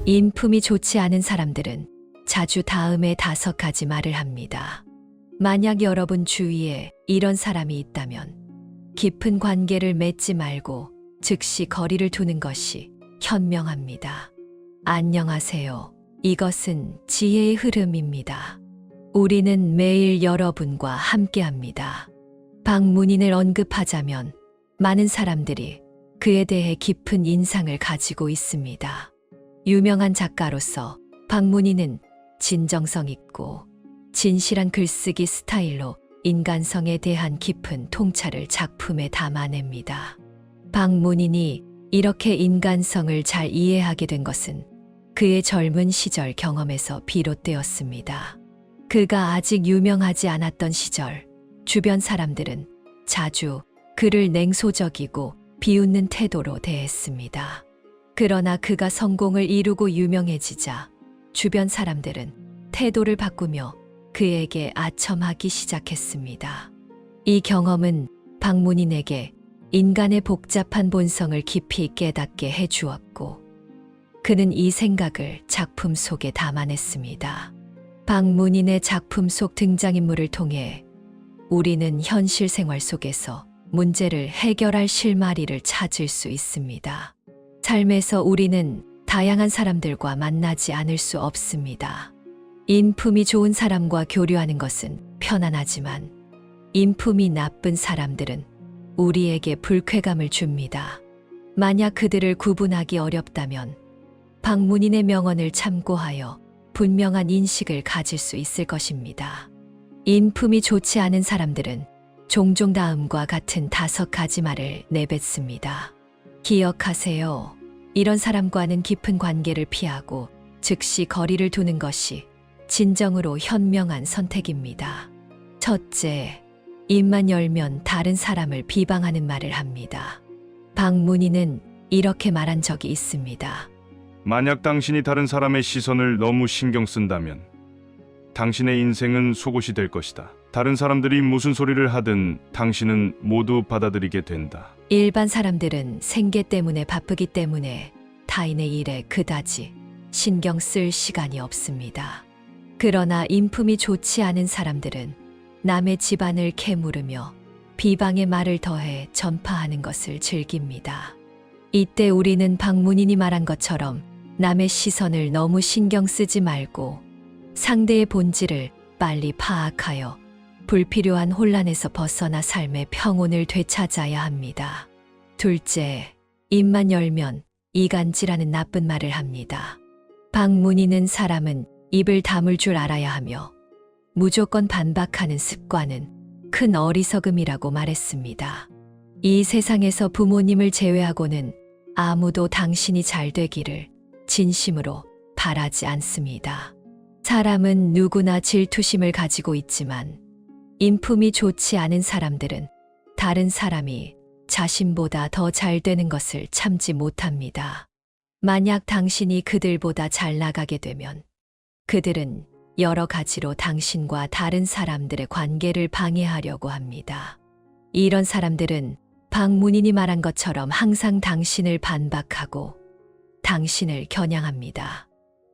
인품이 좋지 않은 사람들은 자주 다음에 5가지 말을 합니다. 만약 여러분 주위에 이런 사람이 있다면 깊은 관계를 맺지 말고 즉시 거리를 두는 것이 현명합니다. 안녕하세요. 이것은 지혜의 흐름입니다. 우리는 매일 여러분과 함께합니다. 박문인을 언급하자면 많은 사람들이 그에 대해 깊은 인상을 가지고 있습니다. 유명한 작가로서 박문인은 진정성 있고 진실한 글쓰기 스타일로 인간성에 대한 깊은 통찰을 작품에 담아냅니다. 박문인이 이렇게 인간성을 잘 이해하게 된 것은 그의 젊은 시절 경험에서 비롯되었습니다. 그가 아직 유명하지 않았던 시절, 주변 사람들은 자주 그를 냉소적이고 비웃는 태도로 대했습니다. 그러나 그가 성공을 이루고 유명해지자 주변 사람들은 태도를 바꾸며 그에게 아첨하기 시작했습니다. 이 경험은 박문인에게 인간의 복잡한 본성을 깊이 깨닫게 해주었고, 그는 이 생각을 작품 속에 담아냈습니다. 박문인의 작품 속 등장인물을 통해 우리는 현실 생활 속에서 문제를 해결할 실마리를 찾을 수 있습니다. 삶에서 우리는 다양한 사람들과 만나지 않을 수 없습니다. 인품이 좋은 사람과 교류하는 것은 편안하지만 인품이 나쁜 사람들은 우리에게 불쾌감을 줍니다. 만약 그들을 구분하기 어렵다면 박문인의 명언을 참고하여 분명한 인식을 가질 수 있을 것입니다. 인품이 좋지 않은 사람들은 종종 다음과 같은 5가지 말을 내뱉습니다. 기억하세요. 이런 사람과는 깊은 관계를 피하고 즉시 거리를 두는 것이 진정으로 현명한 선택입니다. 첫째, 입만 열면 다른 사람을 비방하는 말을 합니다. 박문인은 이렇게 말한 적이 있습니다. 만약 당신이 다른 사람의 시선을 너무 신경 쓴다면 당신의 인생은 속옷이 될 것이다. 다른 사람들이 무슨 소리를 하든 당신은 모두 받아들이게 된다. 일반 사람들은 생계 때문에 바쁘기 때문에 타인의 일에 그다지 신경 쓸 시간이 없습니다. 그러나 인품이 좋지 않은 사람들은 남의 집안을 캐물으며 비방의 말을 더해 전파하는 것을 즐깁니다. 이때 우리는 박문인이 말한 것처럼 남의 시선을 너무 신경 쓰지 말고 상대의 본질을 빨리 파악하여 불필요한 혼란에서 벗어나 삶의 평온을 되찾아야 합니다. 둘째, 입만 열면 이간질하는 나쁜 말을 합니다. 박문인은 사람은 입을 다물 줄 알아야 하며 무조건 반박하는 습관은 큰 어리석음이라고 말했습니다. 이 세상에서 부모님을 제외하고는 아무도 당신이 잘 되기를 진심으로 바라지 않습니다. 사람은 누구나 질투심을 가지고 있지만 인품이 좋지 않은 사람들은 다른 사람이 자신보다 더 잘 되는 것을 참지 못합니다. 만약 당신이 그들보다 잘 나가게 되면 그들은 여러 가지로 당신과 다른 사람들의 관계를 방해하려고 합니다. 이런 사람들은 박문인이 말한 것처럼 항상 당신을 반박하고 당신을 겨냥합니다.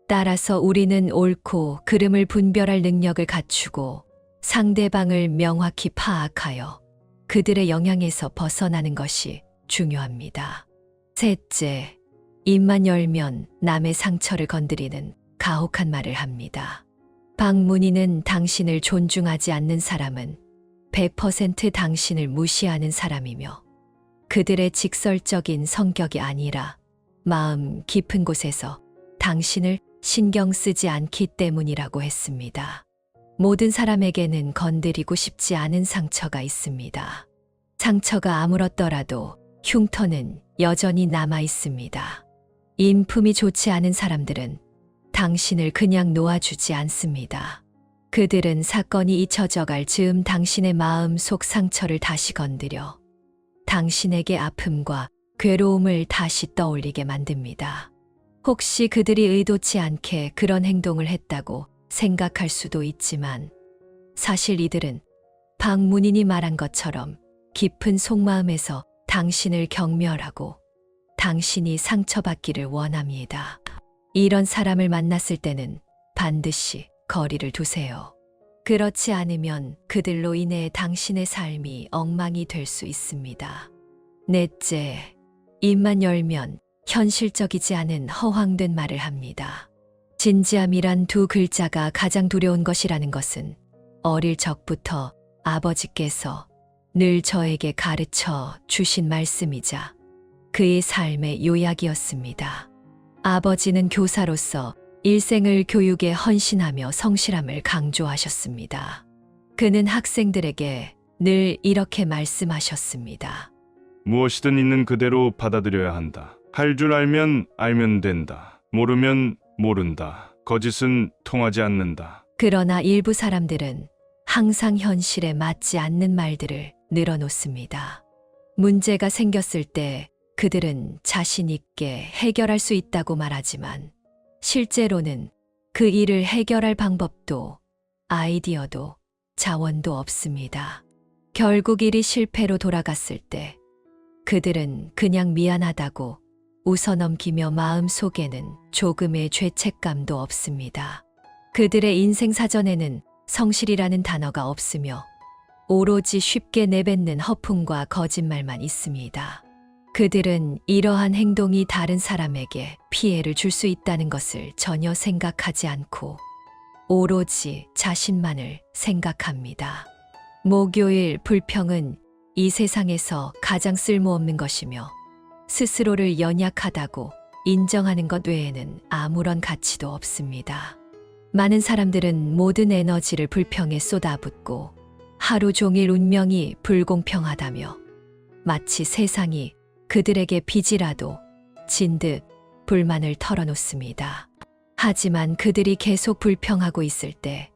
따라서 우리는 옳고 그름을 분별할 능력을 갖추고 상대방을 명확히 파악하여 그들의 영향에서 벗어나는 것이 중요합니다. 셋째, 입만 열면 남의 상처를 건드리는 가혹한 말을 합니다. 박문인은 당신을 존중하지 않는 사람은 100% 당신을 무시하는 사람이며 그들의 직설적인 성격이 아니라 마음 깊은 곳에서 당신을 신경 쓰지 않기 때문이라고 했습니다. 모든 사람에게는 건드리고 싶지 않은 상처가 있습니다. 상처가 아물었더라도 흉터는 여전히 남아 있습니다. 인품이 좋지 않은 사람들은 당신을 그냥 놓아주지 않습니다. 그들은 사건이 잊혀져 갈 즈음 당신의 마음 속 상처를 다시 건드려 당신에게 아픔과 괴로움을 다시 떠올리게 만듭니다. 혹시 그들이 의도치 않게 그런 행동을 했다고 생각할 수도 있지만 사실 이들은 박문인이 말한 것처럼 깊은 속마음에서 당신을 경멸하고 당신이 상처받기를 원합니다. 이런 사람을 만났을 때는 반드시 거리를 두세요. 그렇지 않으면 그들로 인해 당신의 삶이 엉망이 될 수 있습니다. 넷째, 입만 열면 현실적이지 않은 허황된 말을 합니다. 진지함이란 두 글자가 가장 두려운 것이라는 것은 어릴 적부터 아버지께서 늘 저에게 가르쳐 주신 말씀이자 그의 삶의 요약이었습니다. 아버지는 교사로서 일생을 교육에 헌신하며 성실함을 강조하셨습니다. 그는 학생들에게 늘 이렇게 말씀하셨습니다. 무엇이든 있는 그대로 받아들여야 한다. 할 줄 알면 된다. 모르면 모른다. 거짓은 통하지 않는다. 그러나 일부 사람들은 항상 현실에 맞지 않는 말들을 늘어놓습니다. 문제가 생겼을 때 그들은 자신 있게 해결할 수 있다고 말하지만 실제로는 그 일을 해결할 방법도 아이디어도 자원도 없습니다. 결국 일이 실패로 돌아갔을 때 그들은 그냥 미안하다고 웃어넘기며 마음속에는 조금의 죄책감도 없습니다. 그들의 인생 사전에는 성실이라는 단어가 없으며 오로지 쉽게 내뱉는 허풍과 거짓말만 있습니다. 그들은 이러한 행동이 다른 사람에게 피해를 줄 수 있다는 것을 전혀 생각하지 않고 오로지 자신만을 생각합니다. 목요일 불평은 이 세상에서 가장 쓸모없는 것이며 스스로를 연약하다고 인정하는 것 외에는 아무런 가치도 없습니다. 많은 사람들은 모든 에너지를 불평에 쏟아붓고 하루 종일 운명이 불공평하다며 마치 세상이 그들에게 빚이라도 진 듯 불만을 털어놓습니다. 하지만 그들이 계속 불평하고 있을 때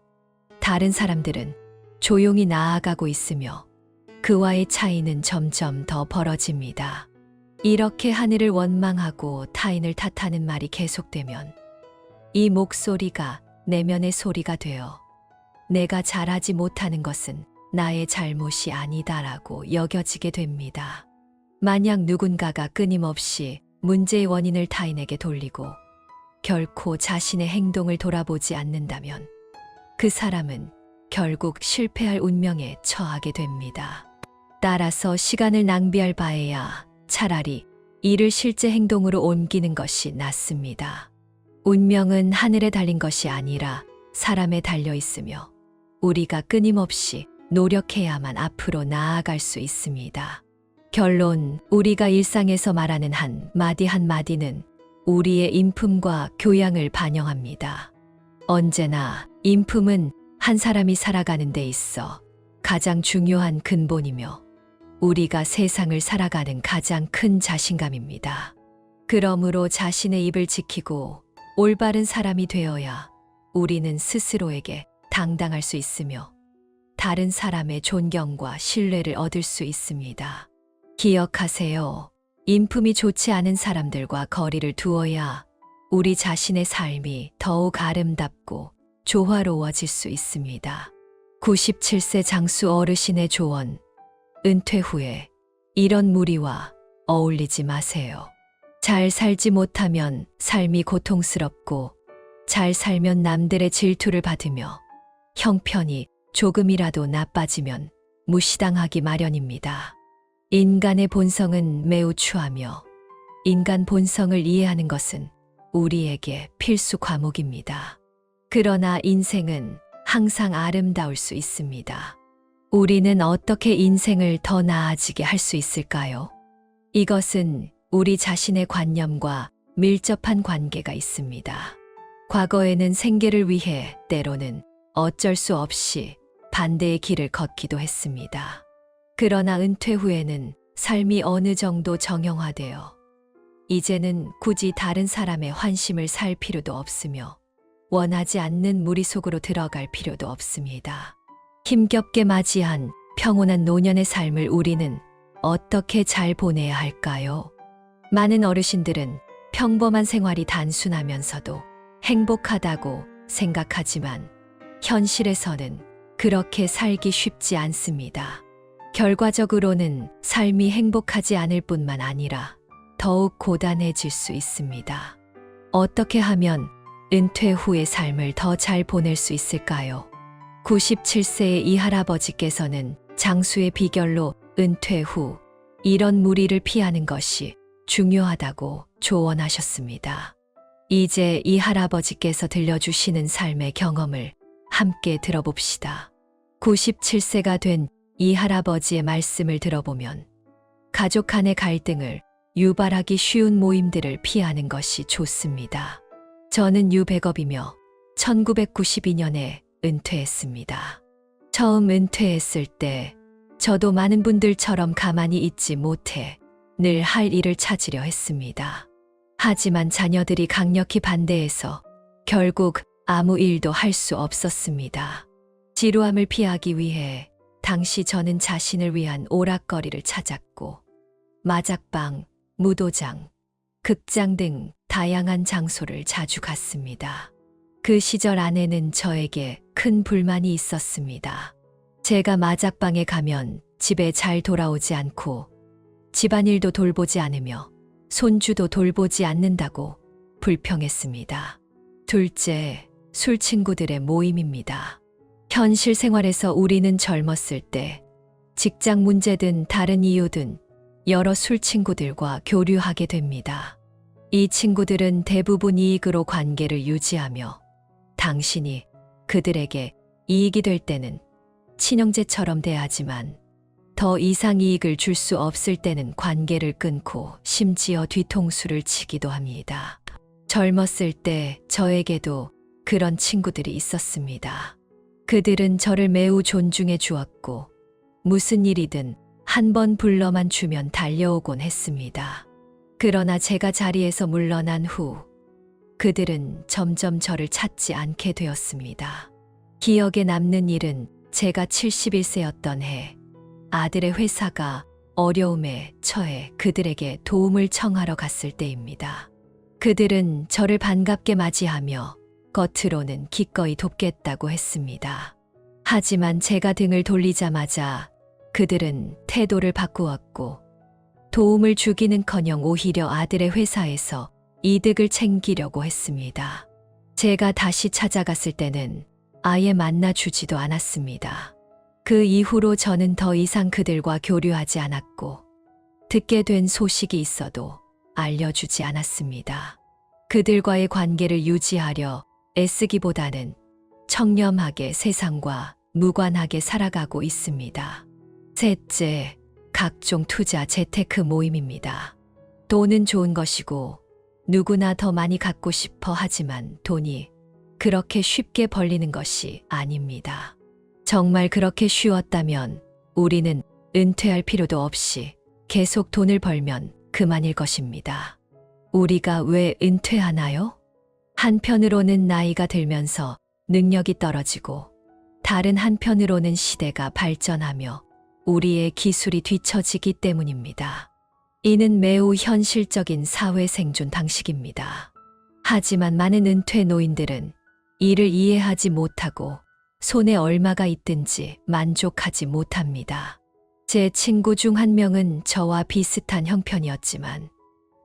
다른 사람들은 조용히 나아가고 있으며 그와의 차이는 점점 더 벌어집니다. 이렇게 하늘을 원망하고 타인을 탓하는 말이 계속되면 이 목소리가 내면의 소리가 되어 내가 잘하지 못하는 것은 나의 잘못이 아니다라고 여겨지게 됩니다. 만약 누군가가 끊임없이 문제의 원인을 타인에게 돌리고 결코 자신의 행동을 돌아보지 않는다면 그 사람은 결국 실패할 운명에 처하게 됩니다. 따라서 시간을 낭비할 바에야 차라리 이를 실제 행동으로 옮기는 것이 낫습니다. 운명은 하늘에 달린 것이 아니라 사람에 달려 있으며 우리가 끊임없이 노력해야만 앞으로 나아갈 수 있습니다. 결론, 우리가 일상에서 말하는 한 마디 한마디는 우리의 인품과 교양을 반영합니다. 언제나 인품은 한 사람이 살아가는 데 있어 가장 중요한 근본이며 우리가 세상을 살아가는 가장 큰 자신감입니다. 그러므로 자신의 입을 지키고 올바른 사람이 되어야 우리는 스스로에게 당당할 수 있으며 다른 사람의 존경과 신뢰를 얻을 수 있습니다. 기억하세요. 인품이 좋지 않은 사람들과 거리를 두어야 우리 자신의 삶이 더욱 아름답고 조화로워질 수 있습니다. 97세 장수 어르신의 조언. 은퇴 후에 이런 무리와 어울리지 마세요. 잘 살지 못하면 삶이 고통스럽고 잘 살면 남들의 질투를 받으며 형편이 조금이라도 나빠지면 무시당하기 마련입니다. 인간의 본성은 매우 추하며 인간 본성을 이해하는 것은 우리에게 필수 과목입니다. 그러나 인생은 항상 아름다울 수 있습니다. 우리는 어떻게 인생을 더 나아지게 할 수 있을까요? 이것은 우리 자신의 관념과 밀접한 관계가 있습니다. 과거에는 생계를 위해 때로는 어쩔 수 없이 반대의 길을 걷기도 했습니다. 그러나 은퇴 후에는 삶이 어느 정도 정형화되어 이제는 굳이 다른 사람의 환심을 살 필요도 없으며 원하지 않는 무리 속으로 들어갈 필요도 없습니다. 힘겹게 맞이한 평온한 노년의 삶을 우리는 어떻게 잘 보내야 할까요? 많은 어르신들은 평범한 생활이 단순하면서도 행복하다고 생각하지만 현실에서는 그렇게 살기 쉽지 않습니다. 결과적으로는 삶이 행복하지 않을 뿐만 아니라 더욱 고단해질 수 있습니다. 어떻게 하면 은퇴 후의 삶을 더 잘 보낼 수 있을까요? 97세의 이 할아버지께서는 장수의 비결로 은퇴 후 이런 무리를 피하는 것이 중요하다고 조언하셨습니다. 이제 이 할아버지께서 들려주시는 삶의 경험을 함께 들어봅시다. 97세가 된 이 할아버지의 말씀을 들어보면 가족 간의 갈등을 유발하기 쉬운 모임들을 피하는 것이 좋습니다. 저는 유백업이며 1992년에 은퇴했습니다. 처음 은퇴했을 때 저도 많은 분들처럼 가만히 있지 못해 늘 할 일을 찾으려 했습니다. 하지만 자녀들이 강력히 반대해서 결국 아무 일도 할 수 없었습니다. 지루함을 피하기 위해 당시 저는 자신을 위한 오락거리를 찾았고 마작방, 무도장, 극장 등 다양한 장소를 자주 갔습니다. 그 시절 아내는 저에게 큰 불만이 있었습니다. 제가 마작방에 가면 집에 잘 돌아오지 않고 집안일도 돌보지 않으며 손주도 돌보지 않는다고 불평했습니다. 둘째, 술 친구들의 모임입니다. 현실 생활에서 우리는 젊었을 때 직장 문제든 다른 이유든 여러 술 친구들과 교류하게 됩니다. 이 친구들은 대부분 이익으로 관계를 유지하며 당신이 그들에게 이익이 될 때는 친형제처럼 대하지만 더 이상 이익을 줄 수 없을 때는 관계를 끊고 심지어 뒤통수를 치기도 합니다. 젊었을 때 저에게도 그런 친구들이 있었습니다. 그들은 저를 매우 존중해 주었고 무슨 일이든 한 번 불러만 주면 달려오곤 했습니다. 그러나 제가 자리에서 물러난 후 그들은 점점 저를 찾지 않게 되었습니다. 기억에 남는 일은 제가 71세였던 해 아들의 회사가 어려움에 처해 그들에게 도움을 청하러 갔을 때입니다. 그들은 저를 반갑게 맞이하며 겉으로는 기꺼이 돕겠다고 했습니다. 하지만 제가 등을 돌리자마자 그들은 태도를 바꾸었고 도움을 주기는커녕 오히려 아들의 회사에서 이득을 챙기려고 했습니다. 제가 다시 찾아갔을 때는 아예 만나주지도 않았습니다. 그 이후로 저는 더 이상 그들과 교류하지 않았고 듣게 된 소식이 있어도 알려주지 않았습니다. 그들과의 관계를 유지하려 애쓰기보다는 청렴하게 세상과 무관하게 살아가고 있습니다. 셋째, 각종 투자 재테크 모임입니다. 돈은 좋은 것이고 누구나 더 많이 갖고 싶어 하지만 돈이 그렇게 쉽게 벌리는 것이 아닙니다. 정말 그렇게 쉬웠다면 우리는 은퇴할 필요도 없이 계속 돈을 벌면 그만일 것입니다. 우리가 왜 은퇴하나요? 한편으로는 나이가 들면서 능력이 떨어지고 다른 한편으로는 시대가 발전하며 우리의 기술이 뒤처지기 때문입니다. 이는 매우 현실적인 사회 생존 방식입니다. 하지만 많은 은퇴 노인들은 이를 이해하지 못하고 손에 얼마가 있든지 만족하지 못합니다. 제 친구 중 한 명은 저와 비슷한 형편이었지만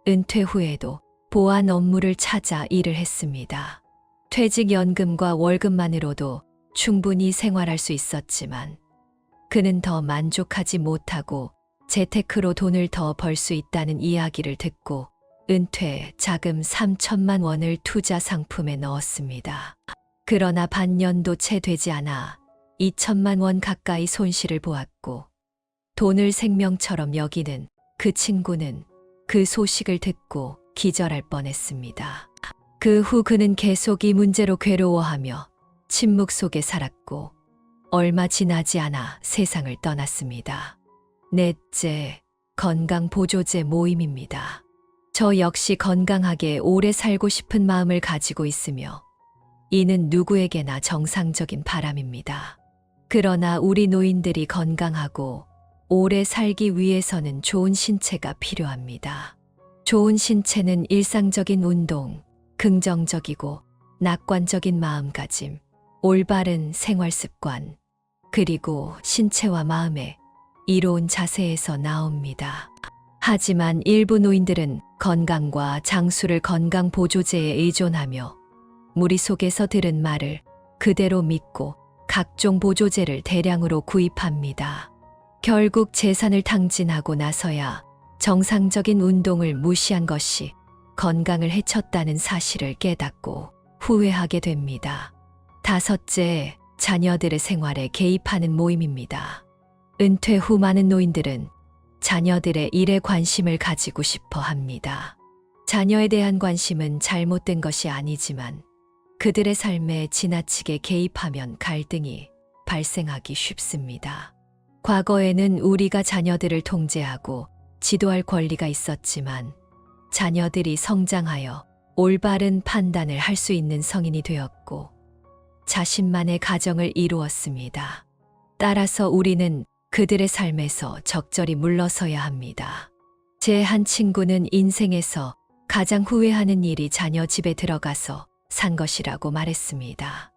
은퇴 후에도 보안 업무를 찾아 일을 했습니다. 퇴직연금과 월급만으로도 충분히 생활할 수 있었지만 그는 더 만족하지 못하고 재테크로 돈을 더 벌 수 있다는 이야기를 듣고 은퇴 자금 3천만 원을 투자 상품에 넣었습니다. 그러나 반년도 채 되지 않아 2천만 원 가까이 손실을 보았고 돈을 생명처럼 여기는 그 친구는 그 소식을 듣고 기절할 뻔했습니다. 그 후 그는 계속 이 문제로 괴로워하며 침묵 속에 살았고 얼마 지나지 않아 세상을 떠났습니다. 넷째, 건강보조제 모임입니다. 저 역시 건강하게 오래 살고 싶은 마음을 가지고 있으며 이는 누구에게나 정상적인 바람입니다. 그러나 우리 노인들이 건강하고 오래 살기 위해서는 좋은 신체가 필요합니다. 좋은 신체는 일상적인 운동, 긍정적이고 낙관적인 마음가짐, 올바른 생활 습관, 그리고 신체와 마음의 이로운 자세에서 나옵니다. 하지만 일부 노인들은 건강과 장수를 건강 보조제에 의존하며 무리 속에서 들은 말을 그대로 믿고 각종 보조제를 대량으로 구입합니다. 결국 재산을 탕진하고 나서야 정상적인 운동을 무시한 것이 건강을 해쳤다는 사실을 깨닫고 후회하게 됩니다. 다섯째, 자녀들의 생활에 개입하는 모임입니다. 은퇴 후 많은 노인들은 자녀들의 일에 관심을 가지고 싶어 합니다. 자녀에 대한 관심은 잘못된 것이 아니지만 그들의 삶에 지나치게 개입하면 갈등이 발생하기 쉽습니다. 과거에는 우리가 자녀들을 통제하고 지도할 권리가 있었지만 자녀들이 성장하여 올바른 판단을 할 수 있는 성인이 되었고 자신만의 가정을 이루었습니다. 따라서 우리는 그들의 삶에서 적절히 물러서야 합니다. 제 한 친구는 인생에서 가장 후회하는 일이 자녀 집에 들어가서 산 것이라고 말했습니다.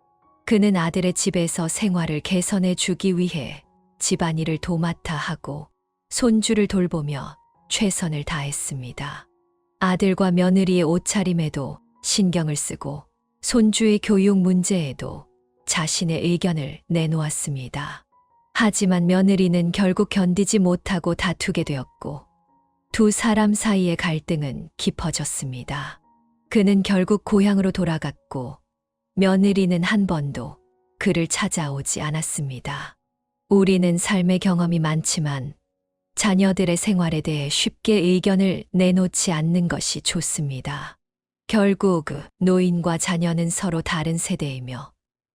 그는 아들의 집에서 생활을 개선해 주기 위해 집안일을 도맡아 하고 손주를 돌보며 최선을 다했습니다. 아들과 며느리의 옷차림에도 신경을 쓰고 손주의 교육 문제에도 자신의 의견을 내놓았습니다. 하지만 며느리는 결국 견디지 못하고 다투게 되었고 두 사람 사이의 갈등은 깊어졌습니다. 그는 결국 고향으로 돌아갔고 며느리는 한 번도 그를 찾아오지 않았습니다. 우리는 삶의 경험이 많지만 자녀들의 생활에 대해 쉽게 의견을 내놓지 않는 것이 좋습니다. 결국 노인과 자녀는 서로 다른 세대이며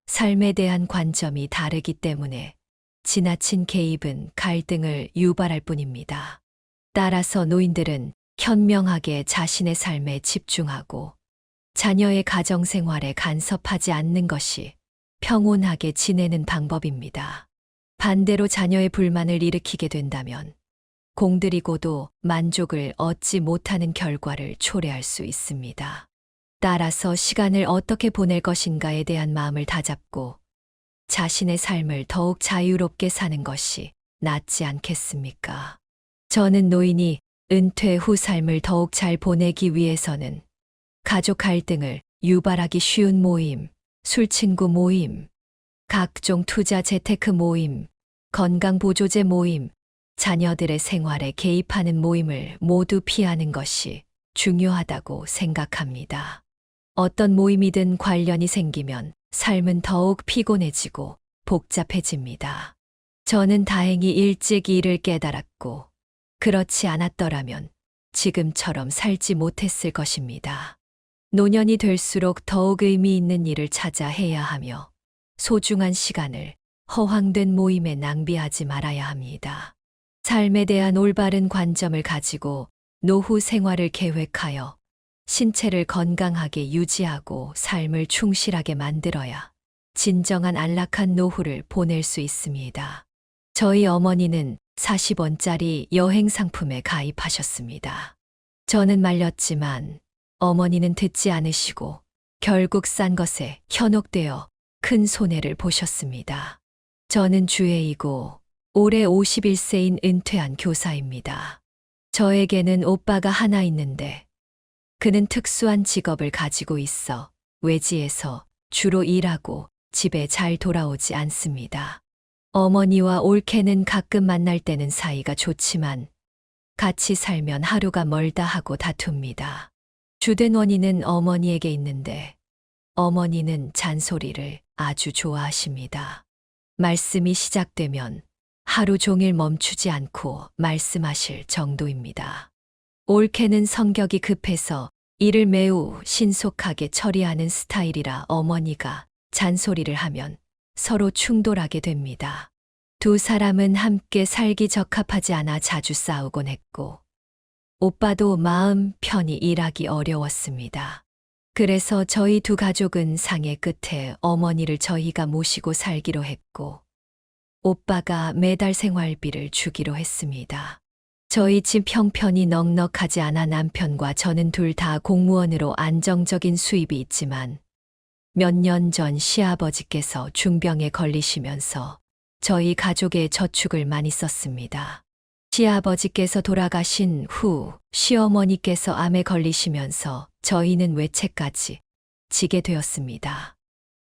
삶에 대한 관점이 다르기 때문에 지나친 개입은 갈등을 유발할 뿐입니다. 따라서 노인들은 현명하게 자신의 삶에 집중하고 자녀의 가정 생활에 간섭하지 않는 것이 평온하게 지내는 방법입니다. 반대로 자녀의 불만을 일으키게 된다면 공들이고도 만족을 얻지 못하는 결과를 초래할 수 있습니다. 따라서 시간을 어떻게 보낼 것인가에 대한 마음을 다잡고 자신의 삶을 더욱 자유롭게 사는 것이 낫지 않겠습니까? 저는 노인이 은퇴 후 삶을 더욱 잘 보내기 위해서는 가족 갈등을 유발하기 쉬운 모임, 술친구 모임, 각종 투자 재테크 모임, 건강보조제 모임, 자녀들의 생활에 개입하는 모임을 모두 피하는 것이 중요하다고 생각합니다. 어떤 모임이든 관련이 생기면 삶은 더욱 피곤해지고 복잡해집니다. 저는 다행히 일찍 이를 깨달았고 그렇지 않았더라면 지금처럼 살지 못했을 것입니다. 노년이 될수록 더욱 의미 있는 일을 찾아 해야 하며 소중한 시간을 허황된 모임에 낭비하지 말아야 합니다. 삶에 대한 올바른 관점을 가지고 노후 생활을 계획하여 신체를 건강하게 유지하고 삶을 충실하게 만들어야 진정한 안락한 노후를 보낼 수 있습니다. 저희 어머니는 40원짜리 여행 상품에 가입하셨습니다. 저는 말렸지만 어머니는 듣지 않으시고 결국 싼 것에 현혹되어 큰 손해를 보셨습니다. 저는 주애이고 올해 51세인 은퇴한 교사입니다. 저에게는 오빠가 하나 있는데 그는 특수한 직업을 가지고 있어 외지에서 주로 일하고 집에 잘 돌아오지 않습니다. 어머니와 올케는 가끔 만날 때는 사이가 좋지만 같이 살면 하루가 멀다 하고 다툽니다. 주된 원인은 어머니에게 있는데 어머니는 잔소리를 아주 좋아하십니다. 말씀이 시작되면 하루 종일 멈추지 않고 말씀하실 정도입니다. 올케는 성격이 급해서 일을 매우 신속하게 처리하는 스타일이라 어머니가 잔소리를 하면 서로 충돌하게 됩니다. 두 사람은 함께 살기 적합하지 않아 자주 싸우곤 했고 오빠도 마음 편히 일하기 어려웠습니다. 그래서 저희 두 가족은 상해 끝에 어머니를 저희가 모시고 살기로 했고 오빠가 매달 생활비를 주기로 했습니다. 저희 집 형편이 넉넉하지 않아 남편과 저는 둘 다 공무원으로 안정적인 수입이 있지만 몇 년 전 시아버지께서 중병에 걸리시면서 저희 가족의 저축을 많이 썼습니다. 시아버지께서 돌아가신 후 시어머니께서 암에 걸리시면서 저희는 외채까지 지게 되었습니다.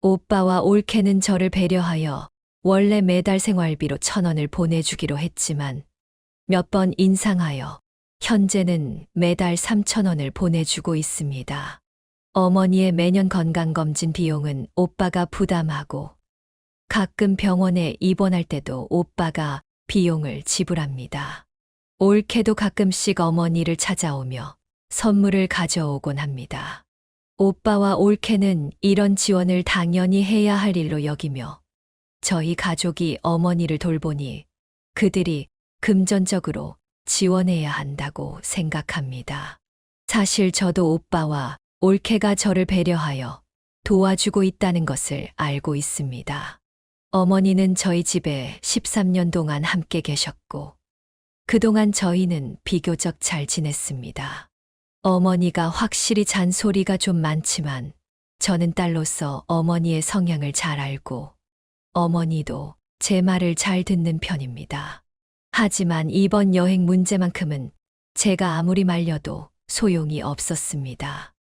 오빠와 올케는 저를 배려하여 원래 매달 생활비로 1,000원을 보내주기로 했지만 몇 번 인상하여 현재는 매달 3,000원을 보내주고 있습니다. 어머니의 매년 건강검진 비용은 오빠가 부담하고 가끔 병원에 입원할 때도 오빠가 비용을 지불합니다. 올케도 가끔씩 어머니를 찾아오며 선물을 가져오곤 합니다. 오빠와 올케는 이런 지원을 당연히 해야 할 일로 여기며 저희 가족이 어머니를 돌보니 그들이 금전적으로 지원해야 한다고 생각합니다. 사실 저도 오빠와 올케가 저를 배려하여 도와주고 있다는 것을 알고 있습니다. 어머니는 저희 집에 13년 동안 함께 계셨고 그동안 저희는 비교적 잘 지냈습니다. 어머니가 확실히 잔소리가 좀 많지만 저는 딸로서 어머니의 성향을 잘 알고 어머니도 제 말을 잘 듣는 편입니다. 하지만 이번 여행 문제만큼은 제가 아무리 말려도 소용이 없었습니다.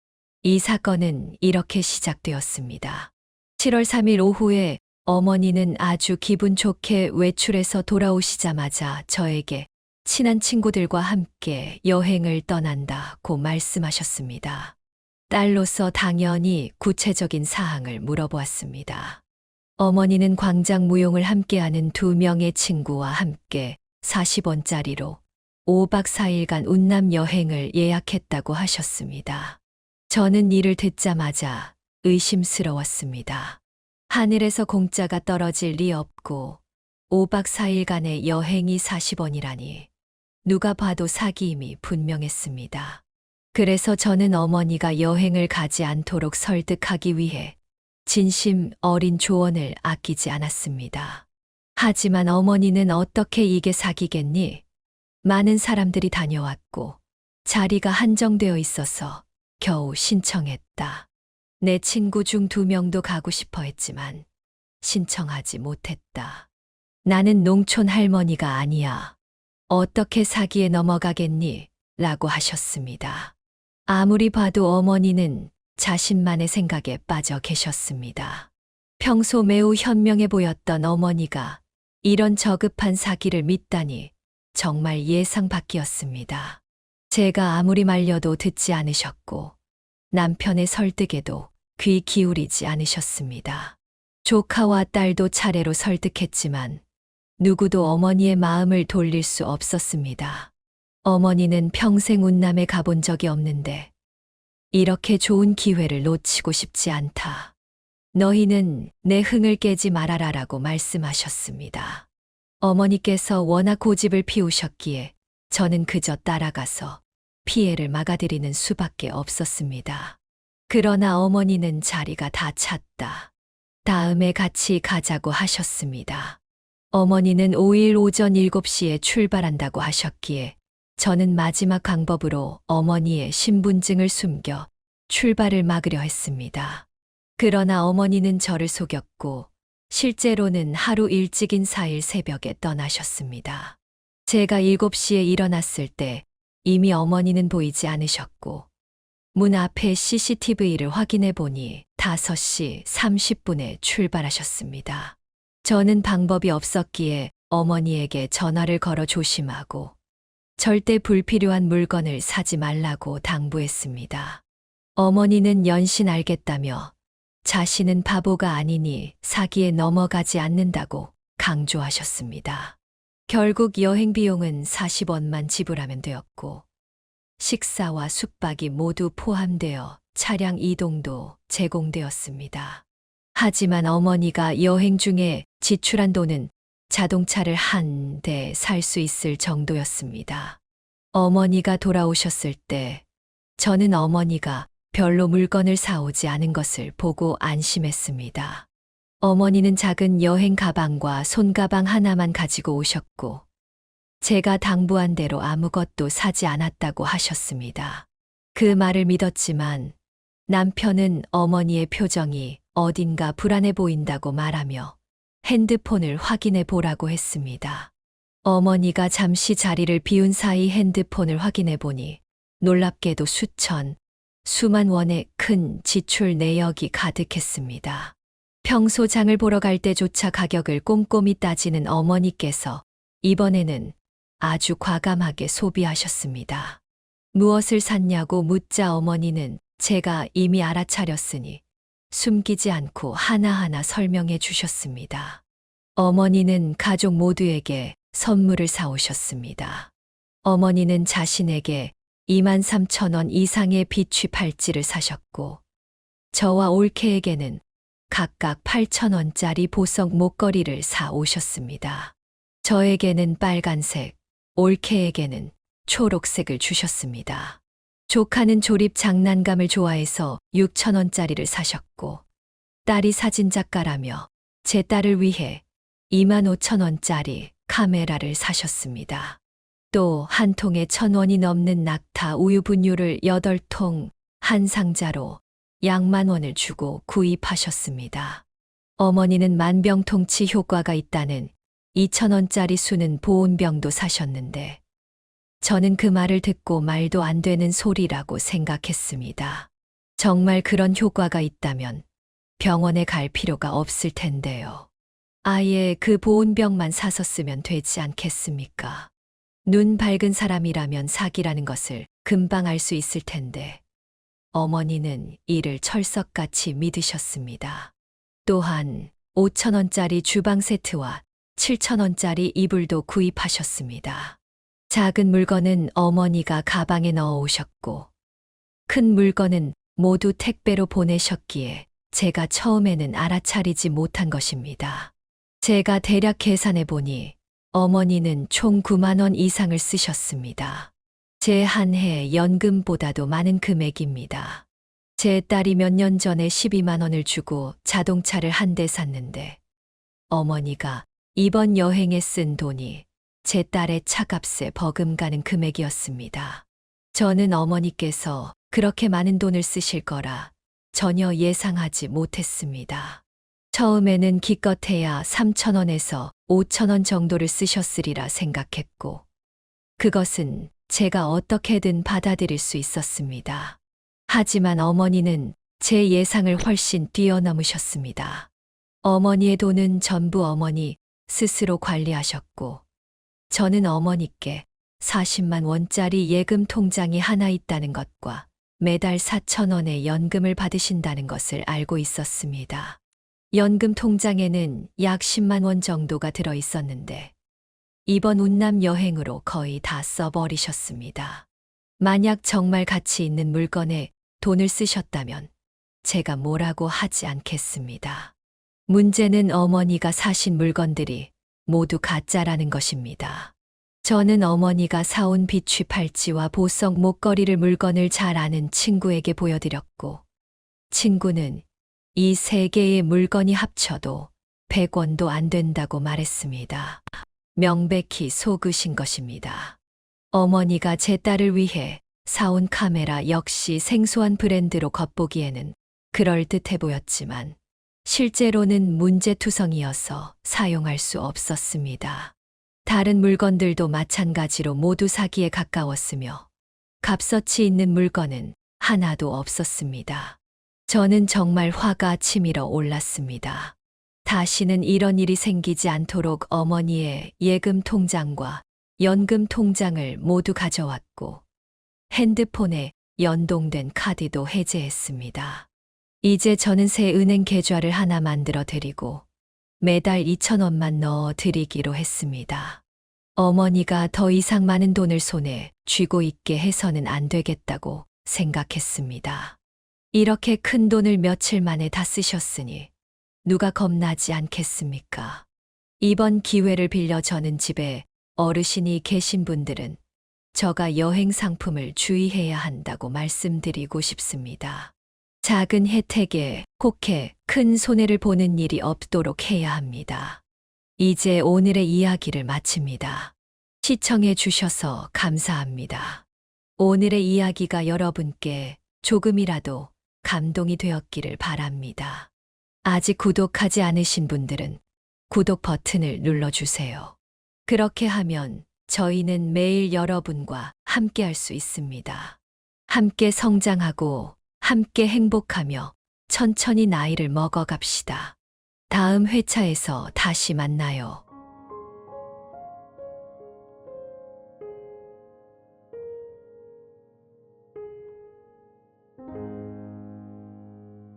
이 사건은 이렇게 시작되었습니다. 7월 3일 오후에 어머니는 아주 기분 좋게 외출해서 돌아오시자마자 저에게 친한 친구들과 함께 여행을 떠난다고 말씀하셨습니다. 딸로서 당연히 구체적인 사항을 물어보았습니다. 어머니는 광장 무용을 함께하는 2명의 친구와 함께 40원짜리로 5박 4일간 운남 여행을 예약했다고 하셨습니다. 저는 이를 듣자마자 의심스러웠습니다. 하늘에서 공짜가 떨어질 리 없고 5박 4일간의 여행이 40원이라니 누가 봐도 사기임이 분명했습니다. 그래서 저는 어머니가 여행을 가지 않도록 설득하기 위해 진심 어린 조언을 아끼지 않았습니다. 하지만 어머니는 어떻게 이게 사기겠니? 많은 사람들이 다녀왔고 자리가 한정되어 있어서 겨우 신청했다. 내 친구 중 2명도 가고 싶어 했지만 신청하지 못했다. 나는 농촌 할머니가 아니야. 어떻게 사기에 넘어가겠니? 라고 하셨습니다. 아무리 봐도 어머니는 자신만의 생각에 빠져 계셨습니다. 평소 매우 현명해 보였던 어머니가 이런 저급한 사기를 믿다니 정말 예상 밖이었습니다. 제가 아무리 말려도 듣지 않으셨고 남편의 설득에도 귀 기울이지 않으셨습니다. 조카와 딸도 차례로 설득했지만 누구도 어머니의 마음을 돌릴 수 없었습니다. 어머니는 평생 운남에 가본 적이 없는데 이렇게 좋은 기회를 놓치고 싶지 않다. 너희는 내 흥을 깨지 말아라라고 말씀하셨습니다. 어머니께서 워낙 고집을 피우셨기에 저는 그저 따라가서 피해를 막아드리는 수밖에 없었습니다. 그러나 어머니는 자리가 다 찼다. 다음에 같이 가자고 하셨습니다. 어머니는 5일 오전 7시에 출발한다고 하셨기에 저는 마지막 방법으로 어머니의 신분증을 숨겨 출발을 막으려 했습니다. 그러나 어머니는 저를 속였고 실제로는 하루 일찍인 4일 새벽에 떠나셨습니다. 제가 7시에 일어났을 때 이미 어머니는 보이지 않으셨고 문 앞에 CCTV를 확인해 보니 5시 30분에 출발하셨습니다. 저는 방법이 없었기에 어머니에게 전화를 걸어 조심하고 절대 불필요한 물건을 사지 말라고 당부했습니다. 어머니는 연신 알겠다며 자신은 바보가 아니니 사기에 넘어가지 않는다고 강조하셨습니다. 결국 여행 비용은 40원만 지불하면 되었고 식사와 숙박이 모두 포함되어 차량 이동도 제공되었습니다. 하지만 어머니가 여행 중에 지출한 돈은 자동차를 한 대 살 수 있을 정도였습니다. 어머니가 돌아오셨을 때 저는 어머니가 별로 물건을 사오지 않은 것을 보고 안심했습니다. 어머니는 작은 여행 가방과 손가방 하나만 가지고 오셨고 제가 당부한 대로 아무것도 사지 않았다고 하셨습니다. 그 말을 믿었지만 남편은 어머니의 표정이 어딘가 불안해 보인다고 말하며 핸드폰을 확인해 보라고 했습니다. 어머니가 잠시 자리를 비운 사이 핸드폰을 확인해 보니 놀랍게도 수만 원의 큰 지출 내역이 가득했습니다. 평소 장을 보러 갈 때조차 가격을 꼼꼼히 따지는 어머니께서 이번에는 아주 과감하게 소비하셨습니다. 무엇을 샀냐고 묻자 어머니는 제가 이미 알아차렸으니 숨기지 않고 하나하나 설명해 주셨습니다. 어머니는 가족 모두에게 선물을 사오셨습니다. 어머니는 자신에게 23,000원 이상의 비취 팔찌를 사셨고, 저와 올케에게는 각각 8,000원짜리 보석 목걸이를 사오셨습니다. 저에게는 빨간색, 올케에게는 초록색을 주셨습니다. 조카는 조립 장난감을 좋아해서 6,000원짜리를 사셨고, 딸이 사진작가라며 제 딸을 위해 25,000원짜리 카메라를 사셨습니다. 또 한 통에 1,000원이 넘는 낙타 우유 분유를 8통 한 상자로 약 10,000원을 주고 구입하셨습니다. 어머니는 만병통치 효과가 있다는 2,000원짜리 수는 보온병도 사셨는데 저는 그 말을 듣고 말도 안 되는 소리라고 생각했습니다. 정말 그런 효과가 있다면 병원에 갈 필요가 없을 텐데요. 아예 그 보온병만 사서 쓰면 되지 않겠습니까? 눈 밝은 사람이라면 사기라는 것을 금방 알 수 있을 텐데 어머니는 이를 철석같이 믿으셨습니다. 또한 5,000원짜리 주방 세트와 7,000원짜리 이불도 구입하셨습니다. 작은 물건은 어머니가 가방에 넣어 오셨고 큰 물건은 모두 택배로 보내셨기에 제가 처음에는 알아차리지 못한 것입니다. 제가 대략 계산해 보니 어머니는 총 9만 원 이상을 쓰셨습니다. 제 한 해 연금보다도 많은 금액입니다. 제 딸이 몇 년 전에 12만 원을 주고 자동차를 한 대 샀는데 어머니가 이번 여행에 쓴 돈이 제 딸의 차값에 버금가는 금액이었습니다. 저는 어머니께서 그렇게 많은 돈을 쓰실 거라 전혀 예상하지 못했습니다. 처음에는 기껏해야 3,000원에서 5,000원 정도를 쓰셨으리라 생각했고 그것은 제가 어떻게든 받아들일 수 있었습니다. 하지만 어머니는 제 예상을 훨씬 뛰어넘으셨습니다. 어머니의 돈은 전부 어머니 스스로 관리하셨고 저는 어머니께 40만 원짜리 예금 통장이 하나 있다는 것과 매달 4,000원의 연금을 받으신다는 것을 알고 있었습니다. 연금 통장에는 약 10만 원 정도가 들어 있었는데 이번 운남 여행으로 거의 다 써버리셨습니다. 만약 정말 가치 있는 물건에 돈을 쓰셨다면 제가 뭐라고 하지 않겠습니다. 문제는 어머니가 사신 물건들이 모두 가짜라는 것입니다. 저는 어머니가 사온 비취 팔찌와 보석 목걸이를 물건을 잘 아는 친구에게 보여드렸고 친구는 이 세 개의 물건이 합쳐도 100원도 안 된다고 말했습니다. 명백히 속으신 것입니다. 어머니가 제 딸을 위해 사온 카메라 역시 생소한 브랜드로 겉보기에는 그럴듯해 보였지만 실제로는 문제투성이어서 사용할 수 없었습니다. 다른 물건들도 마찬가지로 모두 사기에 가까웠으며 값어치 있는 물건은 하나도 없었습니다. 저는 정말 화가 치밀어 올랐습니다. 다시는 이런 일이 생기지 않도록 어머니의 예금 통장과 연금 통장을 모두 가져왔고 핸드폰에 연동된 카드도 해제했습니다. 이제 저는 새 은행 계좌를 하나 만들어 드리고 매달 2,000원만 넣어 드리기로 했습니다. 어머니가 더 이상 많은 돈을 손에 쥐고 있게 해서는 안 되겠다고 생각했습니다. 이렇게 큰 돈을 며칠 만에 다 쓰셨으니 누가 겁나지 않겠습니까? 이번 기회를 빌려 저는 집에 어르신이 계신 분들은 저가 여행 상품을 주의해야 한다고 말씀드리고 싶습니다. 작은 혜택에 혹해 큰 손해를 보는 일이 없도록 해야 합니다. 이제 오늘의 이야기를 마칩니다. 시청해 주셔서 감사합니다. 오늘의 이야기가 여러분께 조금이라도 감동이 되었기를 바랍니다. 아직 구독하지 않으신 분들은 구독 버튼을 눌러주세요. 그렇게 하면 저희는 매일 여러분과 함께 할 수 있습니다. 함께 성장하고 함께 행복하며 천천히 나이를 먹어갑시다. 다음 회차에서 다시 만나요.